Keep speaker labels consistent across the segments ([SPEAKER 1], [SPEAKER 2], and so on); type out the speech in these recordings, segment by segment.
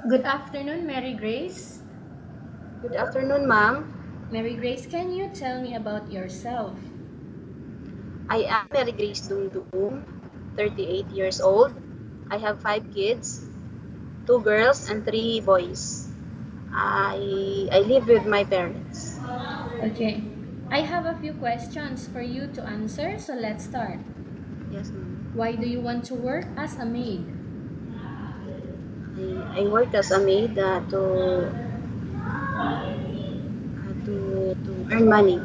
[SPEAKER 1] Good afternoon, Mary Grace.
[SPEAKER 2] Good afternoon, ma'am.
[SPEAKER 1] Mary Grace, can you tell me about yourself?
[SPEAKER 2] I am Mary Grace Dungdung, 38 years old. I have five kids, two girls and three boys. I live with my parents.
[SPEAKER 1] Okay. I have a few questions for you to answer, so let's start.
[SPEAKER 2] Yes, ma'am.
[SPEAKER 1] Why do you want to work as a maid?
[SPEAKER 2] I work as a maid to earn money.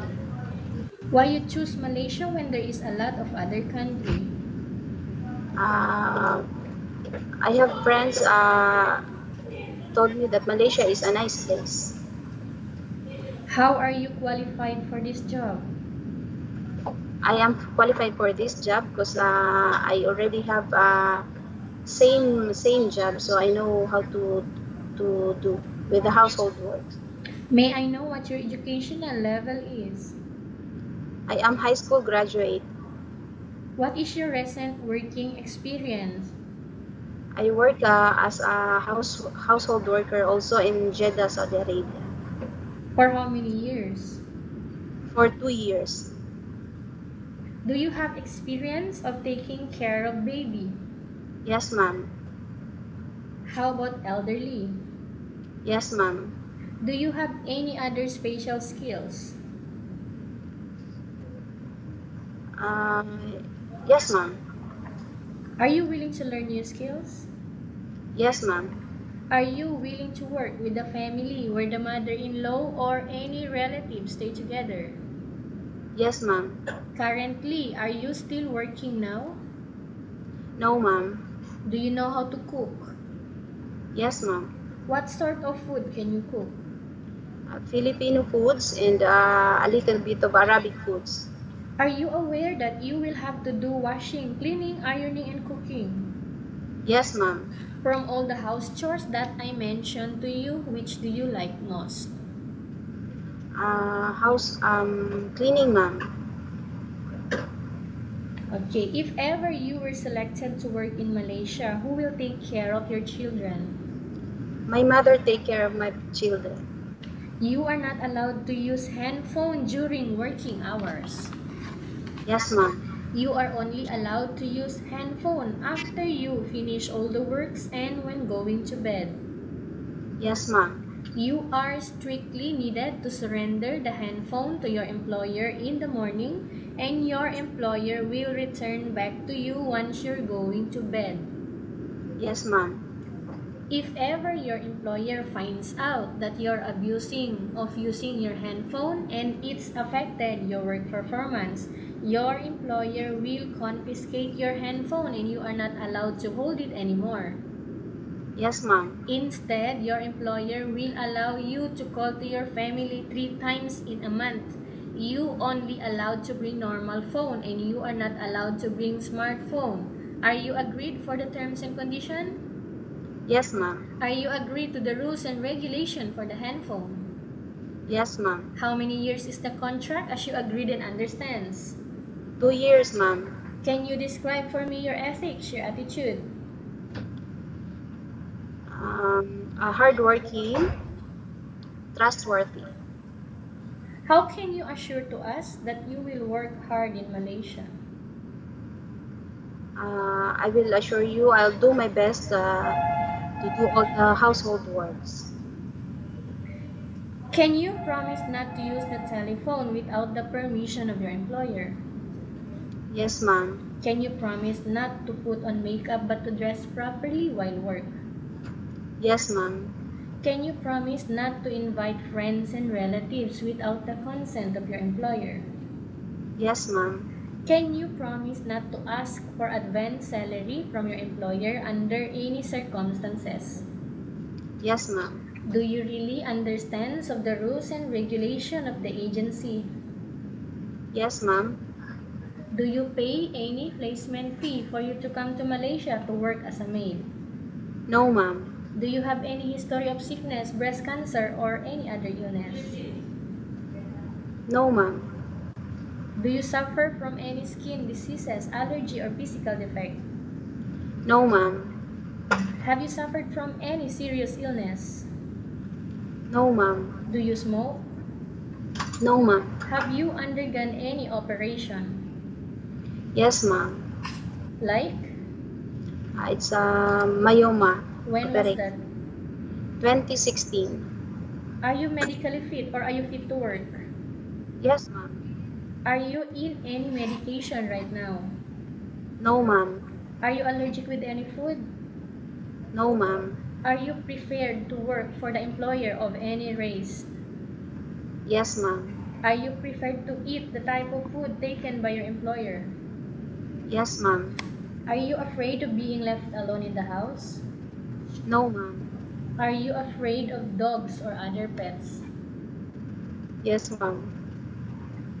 [SPEAKER 1] Why you choose Malaysia when there is a lot of other country?
[SPEAKER 2] Uh, I have friends told me that Malaysia is a nice place.
[SPEAKER 1] How are you qualified for this job?
[SPEAKER 2] I am qualified for this job because I already have same job, so I know how to do with the household work.
[SPEAKER 1] May I know what your educational level is?
[SPEAKER 2] I am high school graduate.
[SPEAKER 1] What is your recent working experience?
[SPEAKER 2] I work as a household worker also in Jeddah, Saudi Arabia
[SPEAKER 1] For how many years?
[SPEAKER 2] for 2 years.
[SPEAKER 1] Do you have experience of taking care of baby?
[SPEAKER 2] Yes, ma'am.
[SPEAKER 1] How about elderly?
[SPEAKER 2] Yes, ma'am.
[SPEAKER 1] Do you have any other special skills?
[SPEAKER 2] Uh, yes, ma'am.
[SPEAKER 1] Are you willing to learn new skills?
[SPEAKER 2] Yes, ma'am.
[SPEAKER 1] Are you willing to work with a family where the mother-in-law or any relatives stay together?
[SPEAKER 2] Yes, ma'am.
[SPEAKER 1] Currently, are you still working now?
[SPEAKER 2] No, ma'am.
[SPEAKER 1] Do you know how to cook?
[SPEAKER 2] Yes, ma'am.
[SPEAKER 1] What sort of food can you cook?
[SPEAKER 2] Filipino foods and a little bit of Arabic foods.
[SPEAKER 1] Are you aware that you will have to do washing, cleaning, ironing, and cooking?
[SPEAKER 2] Yes, ma'am.
[SPEAKER 1] From all the house chores that I mentioned to you, which do you like most?
[SPEAKER 2] House cleaning, ma'am.
[SPEAKER 1] Okay, if ever you were selected to work in Malaysia, who will take care of your children?
[SPEAKER 2] My mother take care of my children.
[SPEAKER 1] You are not allowed to use handphone during working hours.
[SPEAKER 2] Yes, ma'am.
[SPEAKER 1] You are only allowed to use handphone after you finish all the works and when going to bed.
[SPEAKER 2] Yes, ma'am.
[SPEAKER 1] You are strictly needed to surrender the handphone to your employer in the morning, and your employer will return back to you once you're going to bed.
[SPEAKER 2] Yes, ma'am.
[SPEAKER 1] If ever your employer finds out that you're abusing of using your handphone and it's affected your work performance, your employer will confiscate your handphone and you are not allowed to hold it anymore.
[SPEAKER 2] Yes, ma'am.
[SPEAKER 1] Instead, your employer will allow you to call to your family 3 times in a month. You only allowed to bring normal phone and you are not allowed to bring smartphone. Are you agreed for the terms and condition?
[SPEAKER 2] Yes, ma'am.
[SPEAKER 1] Are you agreed to the rules and regulation for the handphone?
[SPEAKER 2] Yes, ma'am.
[SPEAKER 1] How many years is the contract as you agreed and understands?
[SPEAKER 2] 2 years, ma'am.
[SPEAKER 1] Can you describe for me your ethics, your attitude?
[SPEAKER 2] Hardworking, trustworthy.
[SPEAKER 1] How can you assure to us that you will work hard in Malaysia?
[SPEAKER 2] I will assure you I'll do my best to do all the household works.
[SPEAKER 1] Can you promise not to use the telephone without the permission of your employer?
[SPEAKER 2] Yes, ma'am.
[SPEAKER 1] Can you promise not to put on makeup but to dress properly while work?
[SPEAKER 2] Yes, ma'am.
[SPEAKER 1] Can you promise not to invite friends and relatives without the consent of your employer?
[SPEAKER 2] Yes, ma'am.
[SPEAKER 1] Can you promise not to ask for advance salary from your employer under any circumstances?
[SPEAKER 2] Yes, ma'am.
[SPEAKER 1] Do you really understand of the rules and regulation of the agency?
[SPEAKER 2] Yes, ma'am.
[SPEAKER 1] Do you pay any placement fee for you to come to Malaysia to work as a maid?
[SPEAKER 2] No, ma'am.
[SPEAKER 1] Do you have any history of sickness, breast cancer, or any other illness?
[SPEAKER 2] No, ma'am.
[SPEAKER 1] Do you suffer from any skin diseases, allergy, or physical defect?
[SPEAKER 2] No, ma'am.
[SPEAKER 1] Have you suffered from any serious illness?
[SPEAKER 2] No, ma'am.
[SPEAKER 1] Do you smoke?
[SPEAKER 2] No, ma'am.
[SPEAKER 1] Have you undergone any operation?
[SPEAKER 2] Yes, ma'am.
[SPEAKER 1] Like?
[SPEAKER 2] It's a myoma
[SPEAKER 1] When was
[SPEAKER 2] operation.
[SPEAKER 1] that?
[SPEAKER 2] 2016.
[SPEAKER 1] Are you medically fit or are you fit to work?
[SPEAKER 2] Yes, ma'am.
[SPEAKER 1] Are you in any medication right now?
[SPEAKER 2] No, ma'am.
[SPEAKER 1] Are you allergic with any food?
[SPEAKER 2] No, ma'am.
[SPEAKER 1] Are you preferred to work for the employer of any race?
[SPEAKER 2] Yes, ma'am.
[SPEAKER 1] Are you preferred to eat the type of food taken by your employer?
[SPEAKER 2] Yes, ma'am.
[SPEAKER 1] Are you afraid of being left alone in the house?
[SPEAKER 2] No, ma'am.
[SPEAKER 1] Are you afraid of dogs or other pets?
[SPEAKER 2] Yes, ma'am.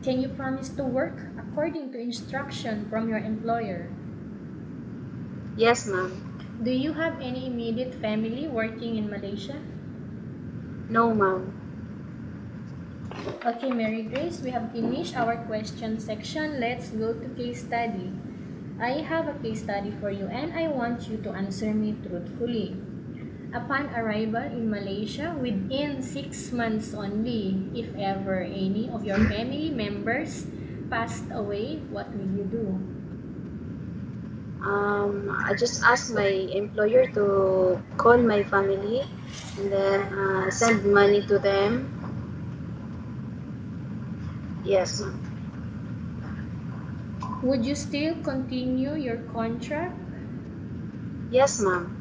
[SPEAKER 1] Can you promise to work according to instruction from your employer?
[SPEAKER 2] Yes, ma'am.
[SPEAKER 1] Do you have any immediate family working in Malaysia?
[SPEAKER 2] No, ma'am.
[SPEAKER 1] Okay, Mary Grace, we have finished our question section. Let's go to case study. I have a case study for you and I want you to answer me truthfully. Upon arrival in Malaysia, within 6 months only, if ever any of your family members passed away, what will you do?
[SPEAKER 2] I just asked my employer to call my family and then send money to them. Yes, ma'am.
[SPEAKER 1] Would you still continue your contract?
[SPEAKER 2] Yes, ma'am.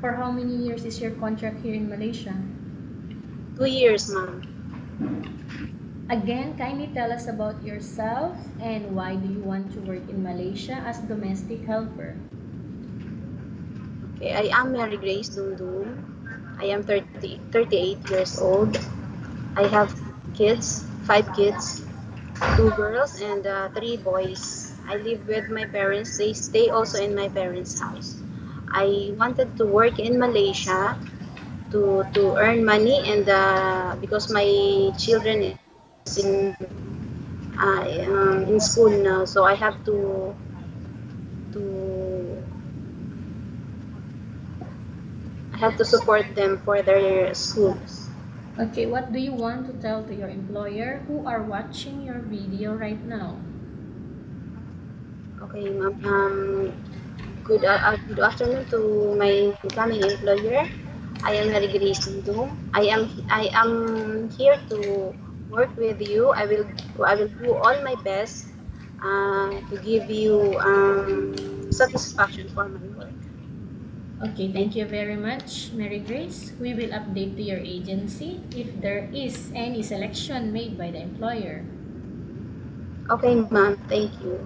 [SPEAKER 1] For how many years is your contract here in Malaysia?
[SPEAKER 2] 2 years, ma'am.
[SPEAKER 1] Again, kindly tell us about yourself and why do you want to work in Malaysia as domestic helper?
[SPEAKER 2] Okay, I am Mary Grace Dundum. I am 38 years old. I have kids, 5 kids, 2 girls and 3 boys. I live with my parents. They stay also in my parents' house. I wanted to work in Malaysia to earn money and because my children is in school now, so I have to support them for their schools.
[SPEAKER 1] Okay, what do you want to tell to your employer who are watching your video right now?
[SPEAKER 2] Okay, ma'am. Good afternoon to my incoming employer. I am Mary Grace Dundum. I am here to work with you. I will do all my best to give you satisfaction for my work.
[SPEAKER 1] Okay, thank you very much, Mary Grace. We will update to your agency if there is any selection made by the employer.
[SPEAKER 2] Okay, ma'am. Thank you.